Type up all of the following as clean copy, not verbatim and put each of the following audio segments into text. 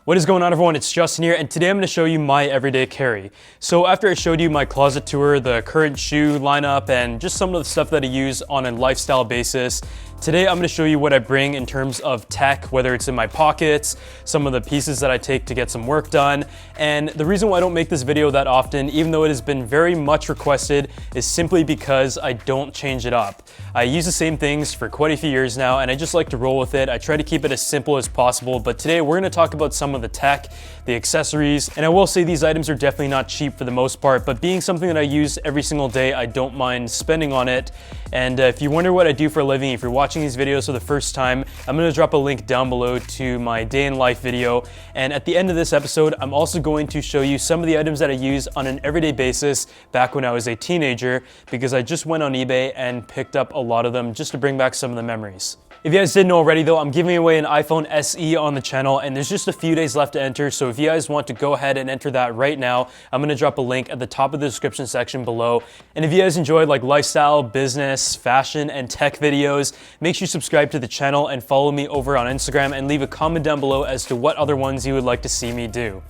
What is going on, everyone? It's Justin here, and today I'm going to show you my everyday carry. So after I showed you my closet tour, the current shoe lineup, and just some of the stuff that I use on a lifestyle basis, today I'm going to show you what I bring in terms of tech, whether it's in my pockets, some of the pieces that I take to get some work done. And the reason why I don't make this video that often, even though it has been very much requested, is simply because I don't change it up. I use the same things for quite a few years now, and I just like to roll with it. I try to keep it as simple as possible, but today we're going to talk about some of the tech, the accessories, and I will say these items are definitely not cheap for the most part, but being something that I use every single day, I don't mind spending on it. And if you wonder what I do for a living, if you're watching these videos for the first time, I'm going to drop a link down below to my day in life video. And at the end of this episode, I'm also going to show you some of the items that I use on an everyday basis back when I was a teenager, because I just went on eBay and picked up a lot of them just to bring back some of the memories. If you guys didn't know already though, I'm giving away an iPhone SE on the channel, and there's just a few days left to enter, so if you guys want to go ahead and enter that right now, I'm going to drop a link at the top of the description section below. And if you guys enjoyed like lifestyle, business, fashion, and tech videos, make sure you subscribe to the channel and follow me over on Instagram, and leave a comment down below as to what other ones you would like to see me do.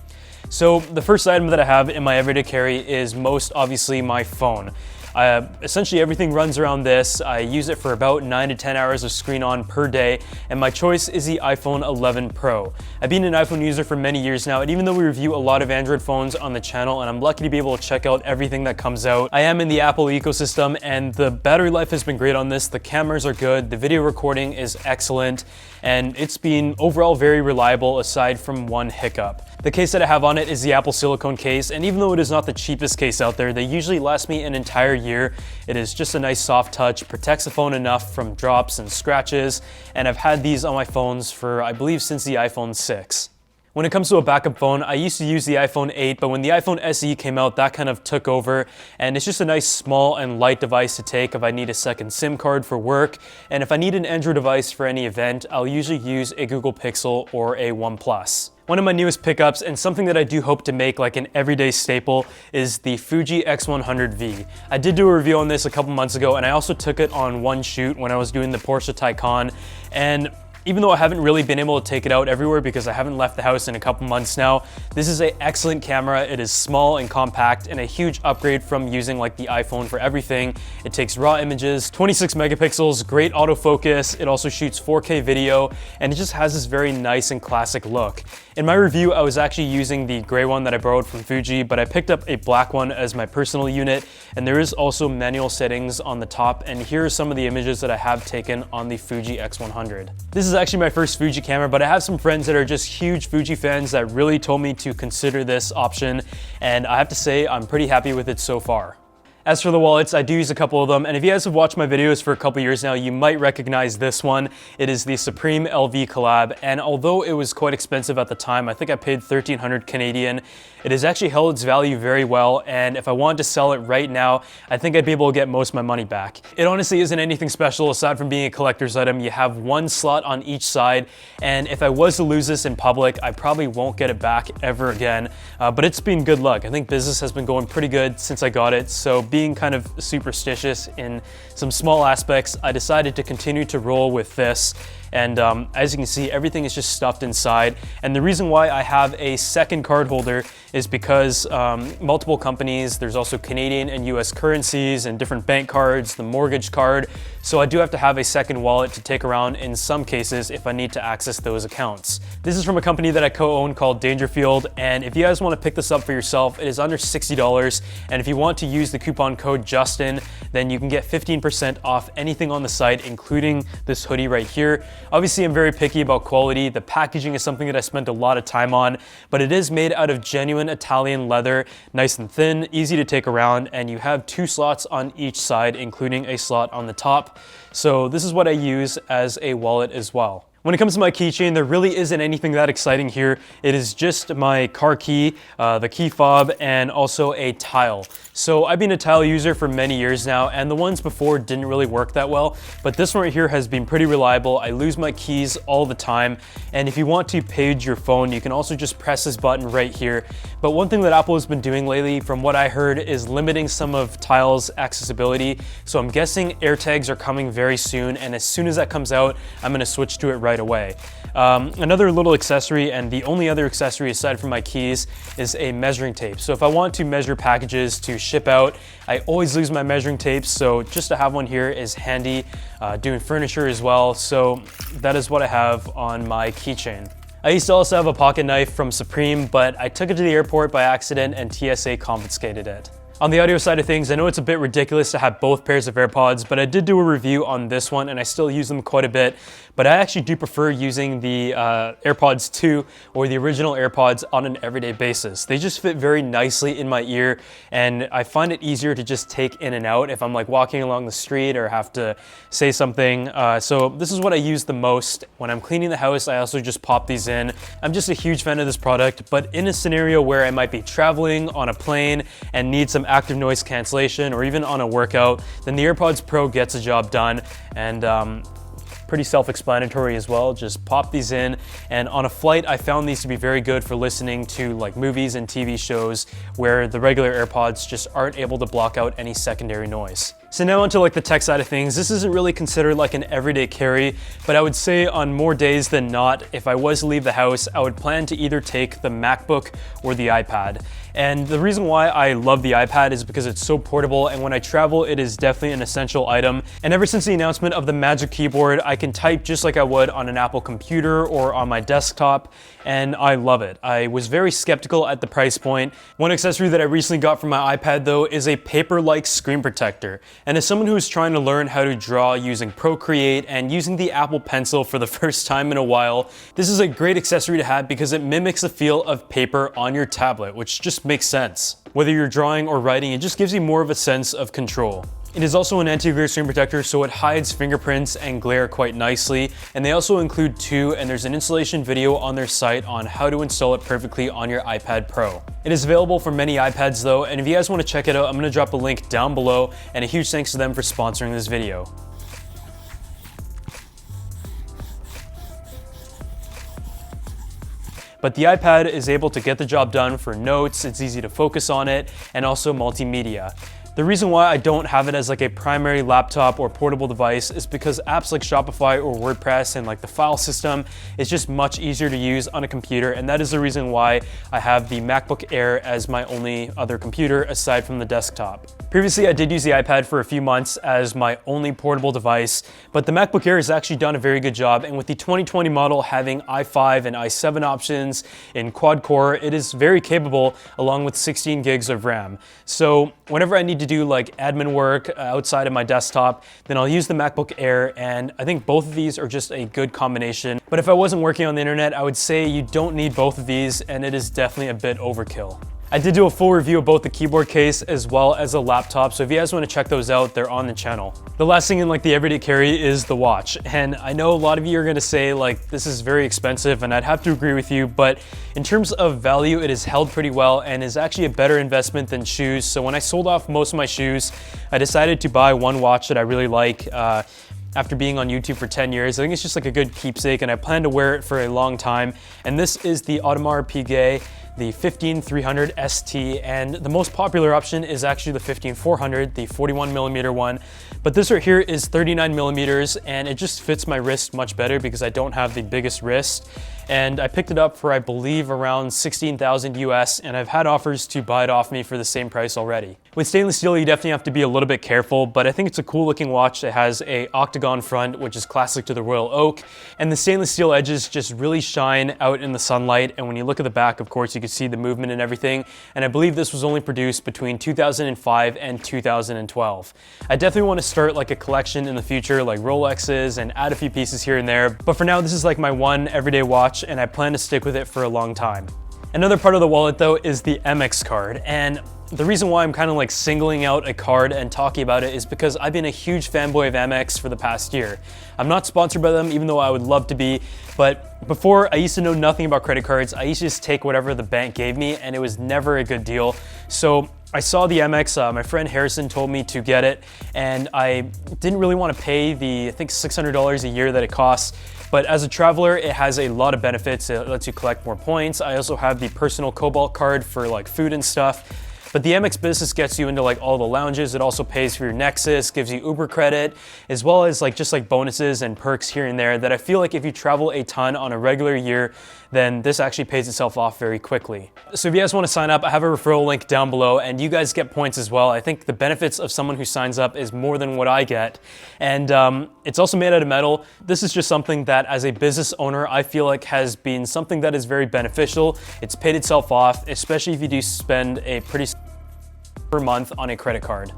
So the first item that I have in my everyday carry is most obviously my phone. Essentially everything runs around this. I use it for about 9 to 10 hours of screen on per day, and my choice is the iPhone 11 Pro. I've been an iPhone user for many years now, and even though we review a lot of Android phones on the channel, and I'm lucky to be able to check out everything that comes out, I am in the Apple ecosystem, and the battery life has been great on this. The cameras are good, the video recording is excellent, and it's been overall very reliable aside from one hiccup. The case that I have on it is the Apple silicone case, and even though it is not the cheapest case out there, they usually last me an entire year. It is just a nice soft touch, protects the phone enough from drops and scratches, and I've had these on my phones for, I believe, since the iPhone 6. When it comes to a backup phone, I used to use the iPhone 8, but when the iPhone SE came out, that kind of took over, and it's just a nice small and light device to take if I need a second SIM card for work, and if I need an Android device for any event, I'll usually use a Google Pixel or a OnePlus. One of my newest pickups, and something that I do hope to make like an everyday staple, is the Fuji X100V. I did do a review on this a couple months ago, and I also took it on one shoot when I was doing the Porsche Taycan, and even though I haven't really been able to take it out everywhere because I haven't left the house in a couple months now, this is an excellent camera. It is small and compact, and a huge upgrade from using like the iPhone for everything. It takes raw images, 26 megapixels, great autofocus. It also shoots 4K video, and it just has this very nice and classic look. In my review, I was actually using the gray one that I borrowed from Fuji, but I picked up a black one as my personal unit, and there is also manual settings on the top, and here are some of the images that I have taken on the Fuji X100. This is actually my first Fuji camera, but I have some friends that are just huge Fuji fans that really told me to consider this option, and I have to say I'm pretty happy with it so far. As for the wallets, I do use a couple of them, and if you guys have watched my videos for a couple years now, you might recognize this one. It is the Supreme LV collab, and although it was quite expensive at the time, I think I paid 1,300 Canadian, it has actually held its value very well, and if I wanted to sell it right now, I think I'd be able to get most of my money back. It honestly isn't anything special aside from being a collector's item. You have one slot on each side, and if I was to lose this in public, I probably won't get it back ever again, but it's been good luck. I think business has been going pretty good since I got it, so being kind of superstitious in some small aspects, I decided to continue to roll with this. And as you can see, everything is just stuffed inside. And the reason why I have a second card holder is because multiple companies, there's also Canadian and US currencies and different bank cards, the mortgage card. So I do have to have a second wallet to take around in some cases if I need to access those accounts. This is from a company that I co-own called Dangerfield. And if you guys want to pick this up for yourself, it is under $60. And if you want to use the coupon code Justin, then you can get 15% off anything on the site, including this hoodie right here. Obviously, I'm very picky about quality. The packaging is something that I spent a lot of time on, but it is made out of genuine Italian leather, nice and thin, easy to take around, and you have 2 slots on each side, including a slot on the top. So this is what I use as a wallet as well. When it comes to my keychain, there really isn't anything that exciting here. It is just my car key, the key fob, and also a tile. So I've been a tile user for many years now, and the ones before didn't really work that well, but this one right here has been pretty reliable. I lose my keys all the time, and if you want to page your phone, you can also just press this button right here. But one thing that Apple has been doing lately, from what I heard, is limiting some of tile's accessibility. So I'm guessing AirTags are coming very soon, and as soon as that comes out, I'm gonna switch to it right right away. Another little accessory, and the only other accessory aside from my keys, is a measuring tape. So if I want to measure packages to ship out, I always lose my measuring tapes, so just to have one here is handy, doing furniture as well. So that is what I have on my keychain. I used to also have a pocket knife from Supreme, but I took it to the airport by accident and TSA confiscated it. On the audio side of things, I know it's a bit ridiculous to have both pairs of AirPods, but I did do a review on this one and I still use them quite a bit. But I actually do prefer using the AirPods 2 or the original AirPods on an everyday basis. They just fit very nicely in my ear, and I find it easier to just take in and out if I'm like walking along the street or have to say something. So this is what I use the most. When I'm cleaning the house, I also just pop these in. I'm just a huge fan of this product, but in a scenario where I might be traveling on a plane and need some active noise cancellation, or even on a workout, then the AirPods Pro gets the job done. And pretty self-explanatory as well. Just pop these in, and on a flight I found these to be very good for listening to like movies and TV shows where the regular AirPods just aren't able to block out any secondary noise. So now onto like the tech side of things. This isn't really considered like an everyday carry, but I would say on more days than not, if I was to leave the house, I would plan to either take the MacBook or the iPad. And the reason why I love the iPad is because it's so portable, and when I travel, it is definitely an essential item. And ever since the announcement of the Magic Keyboard, I can type just like I would on an Apple computer or on my desktop, and I love it. I was very skeptical at the price point. One accessory that I recently got from my iPad though is a paper-like screen protector. And as someone who is trying to learn how to draw using Procreate and using the Apple Pencil for the first time in a while, this is a great accessory to have because it mimics the feel of paper on your tablet, which just makes sense. Whether you're drawing or writing, it just gives you more of a sense of control. It is also an anti-glare screen protector, so it hides fingerprints and glare quite nicely. And they also include two, and there's an installation video on their site on how to install it perfectly on your iPad Pro. It is available for many iPads though, and if you guys want to check it out, I'm going to drop a link down below, and a huge thanks to them for sponsoring this video. But the iPad is able to get the job done for notes, it's easy to focus on it, and also multimedia. The reason why I don't have it as like a primary laptop or portable device is because apps like Shopify or WordPress and like the file system is just much easier to use on a computer, and that is the reason why I have the MacBook Air as my only other computer aside from the desktop. Previously, I did use the iPad for a few months as my only portable device, but the MacBook Air has actually done a very good job, and with the 2020 model having i5 and i7 options in quad core, it is very capable along with 16 gigs of RAM. So whenever I need to do like admin work outside of my desktop, then I'll use the MacBook Air, and I think both of these are just a good combination. But if I wasn't working on the internet, I would say you don't need both of these, and it is definitely a bit overkill. I did do a full review of both the keyboard case as well as a laptop, so if you guys want to check those out, they're on the channel. The last thing in like the everyday carry is the watch, and I know a lot of you are going to say like this is very expensive, and I'd have to agree with you, but in terms of value, it is held pretty well and is actually a better investment than shoes. So when I sold off most of my shoes, I decided to buy one watch that I really like. After being on YouTube for 10 years, I think it's just like a good keepsake, and I plan to wear it for a long time. And this is the Audemars Piguet, the 15300 ST, and the most popular option is actually the 15400, the 41mm one. But this right here is 39mm, and it just fits my wrist much better because I don't have the biggest wrist. And I picked it up for, I believe, around 16,000 US, and I've had offers to buy it off me for the same price already. With stainless steel, you definitely have to be a little bit careful, but I think it's a cool looking watch. It has a octagon front, which is classic to the Royal Oak, and the stainless steel edges just really shine out in the sunlight. And when you look at the back, of course, you can see the movement and everything. And I believe this was only produced between 2005 and 2012. I definitely want to start like a collection in the future, like Rolexes, and add a few pieces here and there. But for now, this is like my one everyday watch, and I plan to stick with it for a long time. Another part of the wallet though is the MX card, and the reason why I'm kind of like singling out a card and talking about it is because I've been a huge fanboy of MX for the past year. I'm not sponsored by them, even though I would love to be, but before I used to know nothing about credit cards. I used to just take whatever the bank gave me, and it was never a good deal. So I saw the MX, my friend Harrison told me to get it, and I didn't really want to pay the, I think, $600 a year that it costs. But as a traveler, it has a lot of benefits. It lets you collect more points. I also have the personal Cobalt card for like food and stuff. But the Amex Business gets you into like all the lounges. It also pays for your Nexus, gives you Uber credit, as well as like just like bonuses and perks here and there that I feel like if you travel a ton on a regular year, then this actually pays itself off very quickly. So if you guys want to sign up, I have a referral link down below and you guys get points as well. I think the benefits of someone who signs up is more than what I get. And it's also made out of metal. This is just something that as a business owner, I feel like has been something that is very beneficial. It's paid itself off, especially if you do spend a pretty per month on a credit card.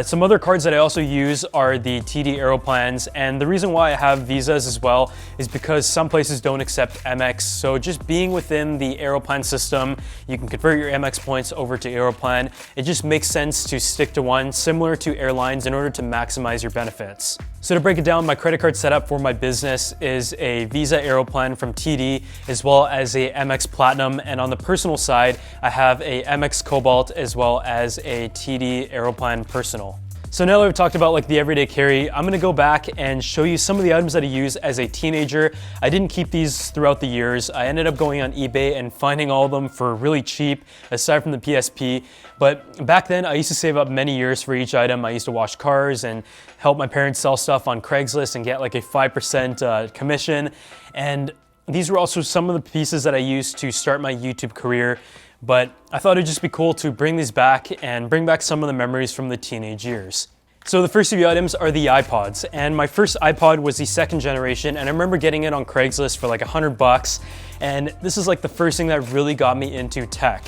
Some other cards that I also use are the TD Aeroplans, and the reason why I have Visas as well is because some places don't accept Amex, so just being within the Aeroplan system, you can convert your Amex points over to Aeroplan. It just makes sense to stick to one, similar to airlines, in order to maximize your benefits. So to break it down, my credit card setup for my business is a Visa Aeroplan from TD, as well as a Amex Platinum, and on the personal side, I have a Amex Cobalt as well as a TD Aeroplan Personal. So now that we've talked about like the everyday carry, I'm gonna go back and show you some of the items that I use as a teenager. I didn't keep these throughout the years. I ended up going on eBay and finding all of them for really cheap, aside from the PSP. But back then, I used to save up many years for each item. I used to wash cars and help my parents sell stuff on Craigslist and get like a 5% commission. And these were also some of the pieces that I used to start my YouTube career. But I thought it'd just be cool to bring these back and bring back some of the memories from the teenage years. So the first few items are the iPods, and my first iPod was the second generation, and I remember getting it on Craigslist for like $100, and this is like the first thing that really got me into tech.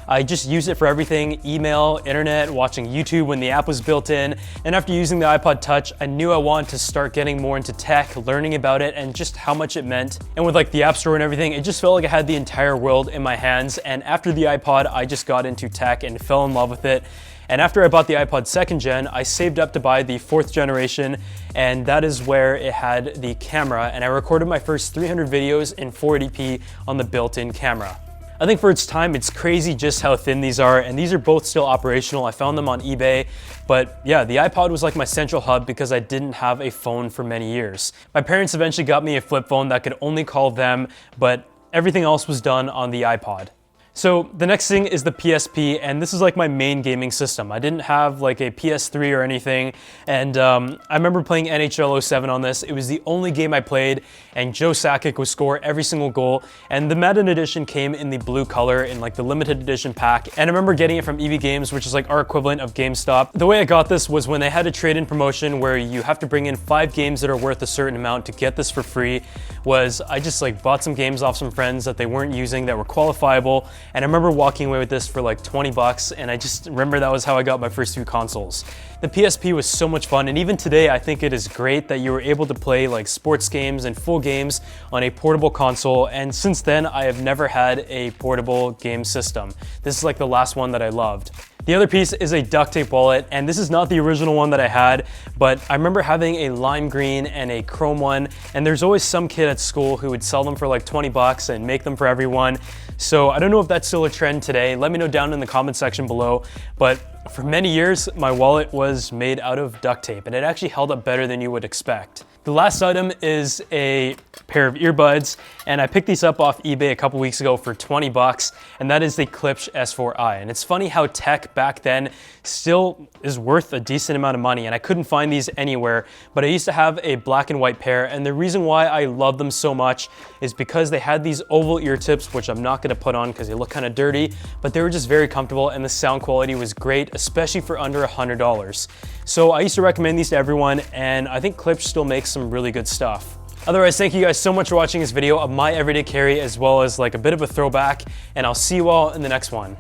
I just used it for everything: email, internet, watching YouTube when the app was built in. And after using the iPod Touch, I knew I wanted to start getting more into tech, learning about it and just how much it meant. And with like the App Store and everything, it just felt like I had the entire world in my hands. And after the iPod, I just got into tech and fell in love with it. And after I bought the iPod 2nd gen, I saved up to buy the 4th generation, and that is where it had the camera, and I recorded my first 300 videos in 480p on the built-in camera. I think for its time, it's crazy just how thin these are, and these are both still operational. I found them on eBay, but yeah, the iPod was like my central hub because I didn't have a phone for many years. My parents eventually got me a flip phone that could only call them, but everything else was done on the iPod. So the next thing is the PSP, and this is like my main gaming system. I didn't have like a PS3 or anything, and I remember playing NHL 07 on this. It was the only game I played, and Joe Sakic would score every single goal, and the Madden edition came in the blue color in like the limited edition pack, and I remember getting it from EV Games, which is like our equivalent of GameStop. The way I got this was when they had a trade-in promotion where you have to bring in 5 games that are worth a certain amount to get this for free. I just like bought some games off some friends that they weren't using that were qualifiable, and I remember walking away with this for like $20, and I just remember that was how I got my first few consoles. The PSP was so much fun, and even today I think it is great that you were able to play like sports games and full games on a portable console, and since then I have never had a portable game system. This is like the last one that I loved. The other piece is a duct tape wallet, and this is not the original one that I had, but I remember having a lime green and a chrome one, and there's always some kid at school who would sell them for like $20 and make them for everyone. So I don't know if that's still a trend today. Let me know down in the comment section below, but for many years, my wallet was made out of duct tape, and it actually held up better than you would expect. The last item is a pair of earbuds, and I picked these up off eBay a couple weeks ago for $20, and that is the Klipsch S4i. And it's funny how tech back then still is worth a decent amount of money, and I couldn't find these anywhere, but I used to have a black and white pair, and the reason why I love them so much is because they had these oval ear tips, which I'm not gonna put on because they look kind of dirty, but they were just very comfortable, and the sound quality was great, especially for under $100. So I used to recommend these to everyone, and I think Klipsch still makes some really good stuff. Otherwise, thank you guys so much for watching this video of my everyday carry, as well as like a bit of a throwback, and I'll see you all in the next one.